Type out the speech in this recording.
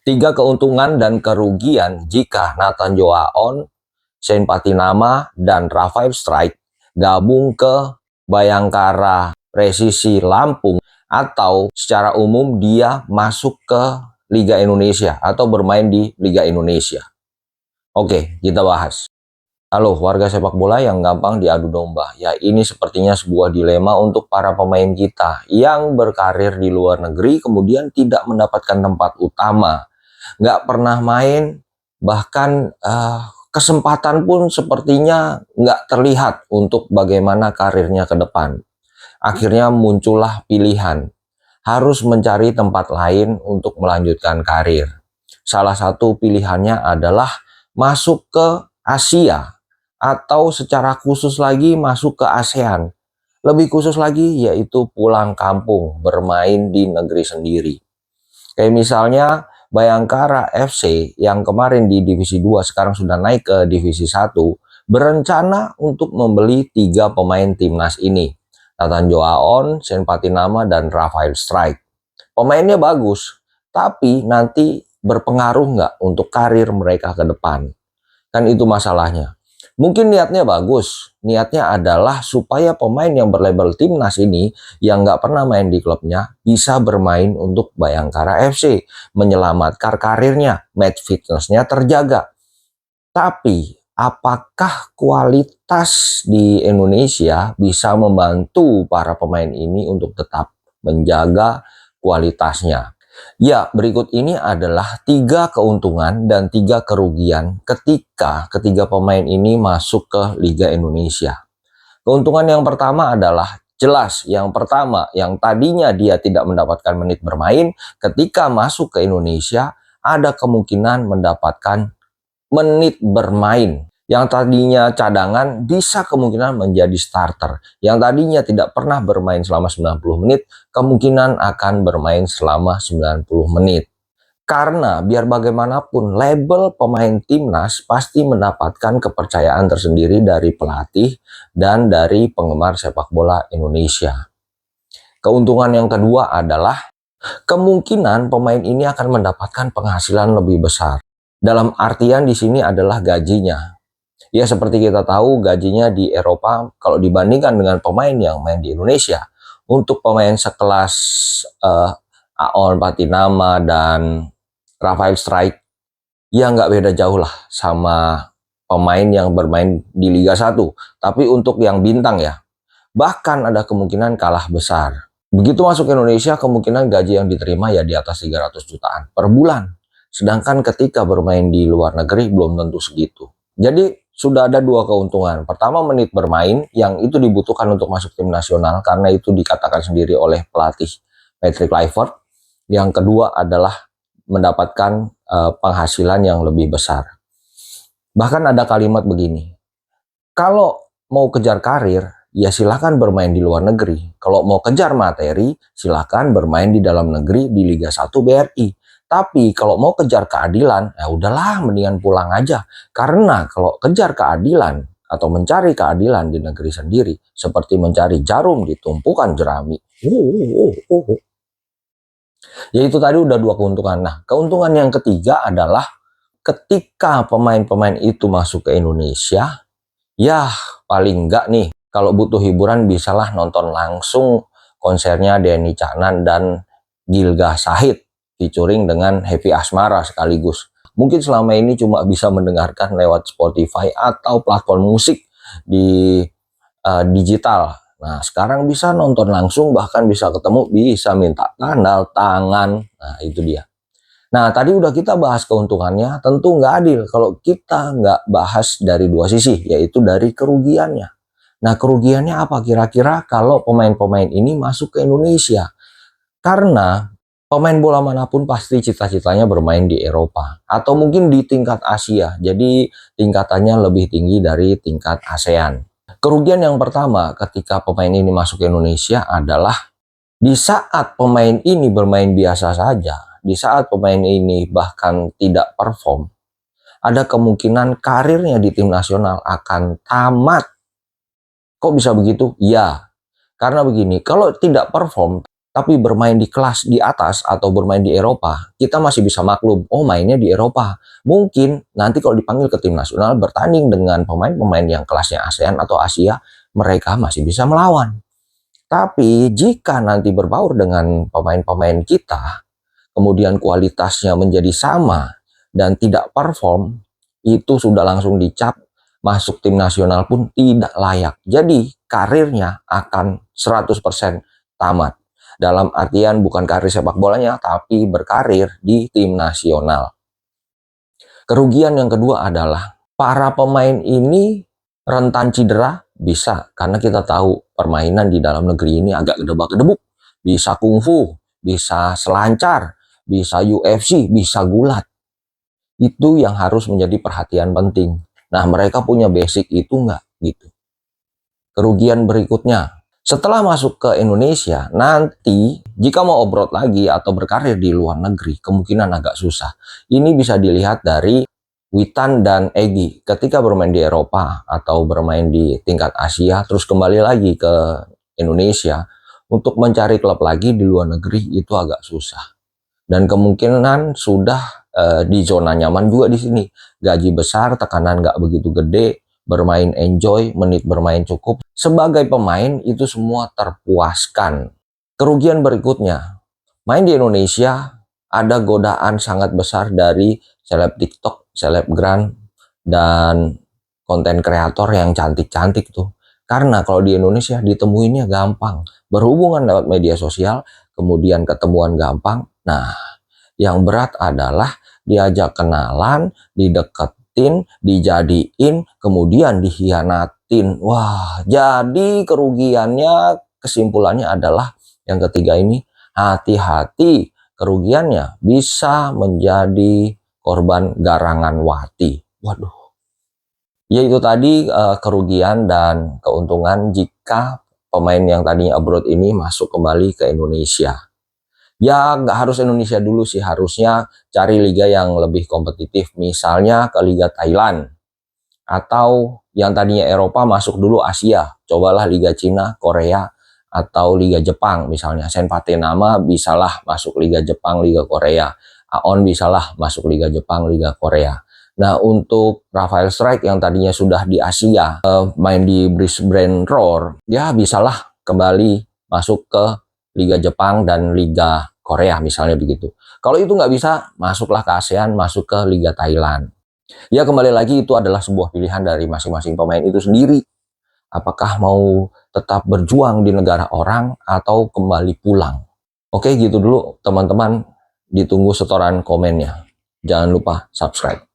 Tiga keuntungan dan kerugian jika Nathan Joaon, Shane Patinama, dan Rafael Strike gabung ke Bayangkara Presisi Lampung atau secara umum dia masuk ke Liga Indonesia atau bermain di Liga Indonesia. Oke, kita bahas. Halo warga sepak bola yang gampang diadu domba. Ya, ini sepertinya sebuah dilema untuk para pemain kita yang berkarir di luar negeri kemudian tidak mendapatkan tempat utama. Nggak pernah main, bahkan kesempatan pun sepertinya nggak terlihat untuk bagaimana karirnya ke depan. Akhirnya muncullah pilihan, harus mencari tempat lain untuk melanjutkan karir. Salah satu pilihannya adalah masuk ke Asia, atau secara khusus lagi masuk ke ASEAN. Lebih khusus lagi yaitu pulang kampung, bermain di negeri sendiri. Kayak misalnya Bayangkara FC yang kemarin di Divisi 2 sekarang sudah naik ke Divisi 1, berencana untuk membeli 3 pemain timnas ini. Nathan Joaon, Shane Patinama, dan Rafael Strike. Pemainnya bagus, tapi nanti berpengaruh nggak untuk karir mereka ke depan? Kan itu masalahnya. Mungkin niatnya bagus, niatnya adalah supaya pemain yang berlabel timnas ini yang nggak pernah main di klubnya bisa bermain untuk Bayangkara FC, menyelamatkan karirnya, match fitnessnya terjaga. Tapi apakah kualitas di Indonesia bisa membantu para pemain ini untuk tetap menjaga kualitasnya? Ya, berikut ini adalah 3 keuntungan dan 3 kerugian ketika ketiga pemain ini masuk ke Liga Indonesia. Keuntungan yang pertama adalah jelas. Yang pertama, yang tadinya dia tidak mendapatkan menit bermain, ketika masuk ke Indonesia ada kemungkinan mendapatkan menit bermain. Yang tadinya cadangan bisa kemungkinan menjadi starter. Yang tadinya tidak pernah bermain selama 90 menit, kemungkinan akan bermain selama 90 menit. Karena biar bagaimanapun label pemain timnas pasti mendapatkan kepercayaan tersendiri dari pelatih dan dari penggemar sepak bola Indonesia. Keuntungan yang kedua adalah kemungkinan pemain ini akan mendapatkan penghasilan lebih besar. Dalam artian di sini adalah gajinya. Ya, seperti kita tahu gajinya di Eropa kalau dibandingkan dengan pemain yang main di Indonesia, untuk pemain sekelas Aon Patinama dan Rafael Strike, ya nggak beda jauh lah sama pemain yang bermain di Liga 1. Tapi untuk yang bintang ya, bahkan ada kemungkinan kalah besar. Begitu masuk ke Indonesia, kemungkinan gaji yang diterima ya di atas 300 jutaan per bulan. Sedangkan ketika bermain di luar negeri belum tentu segitu. Jadi sudah ada 2 keuntungan. Pertama, menit bermain yang itu dibutuhkan untuk masuk tim nasional karena itu dikatakan sendiri oleh pelatih Patrick Kluivert. Yang kedua adalah mendapatkan penghasilan yang lebih besar. Bahkan ada kalimat begini, kalau mau kejar karir, ya silahkan bermain di luar negeri. Kalau mau kejar materi, silahkan bermain di dalam negeri di Liga 1 BRI. Tapi kalau mau kejar keadilan, ya udahlah mendingan pulang aja. Karena kalau kejar keadilan atau mencari keadilan di negeri sendiri, seperti mencari jarum di tumpukan jerami. Ya itu tadi udah 2 keuntungan. Nah, keuntungan yang ketiga adalah ketika pemain-pemain itu masuk ke Indonesia, ya paling enggak nih, kalau butuh hiburan bisalah nonton langsung konsernya Denny Caknan dan Gilgah Syahid featuring dengan Happy Asmara sekaligus. Mungkin selama ini cuma bisa mendengarkan lewat Spotify atau platform musik di digital. Nah, sekarang bisa nonton langsung, bahkan bisa ketemu, bisa minta tanda tangan. Nah, itu dia. Nah, tadi udah kita bahas keuntungannya, tentu nggak adil kalau kita nggak bahas dari 2 sisi, yaitu dari kerugiannya. Nah, kerugiannya apa kira-kira kalau pemain-pemain ini masuk ke Indonesia? Karena pemain bola manapun pasti cita-citanya bermain di Eropa atau mungkin di tingkat Asia. Jadi tingkatannya lebih tinggi dari tingkat ASEAN. Kerugian yang pertama ketika pemain ini masuk ke Indonesia adalah di saat pemain ini bermain biasa saja, di saat pemain ini bahkan tidak perform, ada kemungkinan karirnya di tim nasional akan tamat. Kok bisa begitu? Ya, karena begini, kalau tidak perform, tapi bermain di kelas di atas atau bermain di Eropa, kita masih bisa maklum, oh mainnya di Eropa. Mungkin nanti kalau dipanggil ke tim nasional bertanding dengan pemain-pemain yang kelasnya ASEAN atau Asia, mereka masih bisa melawan. Tapi jika nanti berbaur dengan pemain-pemain kita, kemudian kualitasnya menjadi sama dan tidak perform, itu sudah langsung dicap masuk tim nasional pun tidak layak. Jadi karirnya akan 100% tamat. Dalam artian bukan karir sepak bolanya, tapi berkarir di tim nasional. Kerugian yang kedua adalah para pemain ini rentan cedera, bisa, karena kita tahu permainan di dalam negeri ini agak gedebak-gedebuk. Bisa kungfu, bisa selancar, bisa UFC, bisa gulat. Itu yang harus menjadi perhatian penting. Nah, mereka punya basic itu nggak gitu. Kerugian berikutnya, setelah masuk ke Indonesia, nanti jika mau abroad lagi atau berkarir di luar negeri, kemungkinan agak susah. Ini bisa dilihat dari Witan dan Egy ketika bermain di Eropa atau bermain di tingkat Asia, terus kembali lagi ke Indonesia, untuk mencari klub lagi di luar negeri itu agak susah. Dan kemungkinan sudah di zona nyaman juga di sini. Gaji besar, tekanan nggak begitu gede, bermain enjoy, menit bermain cukup. Sebagai pemain itu semua terpuaskan. Kerugian berikutnya, main di Indonesia ada godaan sangat besar dari seleb TikTok, selebgram, dan konten kreator yang cantik-cantik tuh. Karena kalau di Indonesia ditemuinnya gampang. Berhubungan lewat media sosial, kemudian ketemuan gampang. Nah, yang berat adalah diajak kenalan, dideketin, dijadiin, kemudian dikhianatin. Wah, jadi kerugiannya, kesimpulannya adalah yang ketiga ini, hati-hati, kerugiannya bisa menjadi korban garangan wati. Waduh. Ya itu tadi kerugian dan keuntungan jika pemain yang tadinya abroad ini masuk kembali ke Indonesia. Ya nggak harus Indonesia dulu sih, harusnya cari liga yang lebih kompetitif. Misalnya ke Liga Thailand. Atau yang tadinya Eropa masuk dulu Asia. Cobalah Liga Cina, Korea, atau Liga Jepang. Misalnya Senpate Nama bisalah masuk Liga Jepang, Liga Korea. Aon bisalah masuk Liga Jepang, Liga Korea. Nah, untuk Rafael Strike yang tadinya sudah di Asia, main di Brisbane Roar, ya bisalah kembali masuk ke Liga Jepang dan Liga Korea misalnya begitu. Kalau itu nggak bisa, masuklah ke ASEAN, masuk ke Liga Thailand. Ya kembali lagi itu adalah sebuah pilihan dari masing-masing pemain itu sendiri. Apakah mau tetap berjuang di negara orang atau kembali pulang. Oke gitu dulu teman-teman, ditunggu setoran komennya. Jangan lupa subscribe.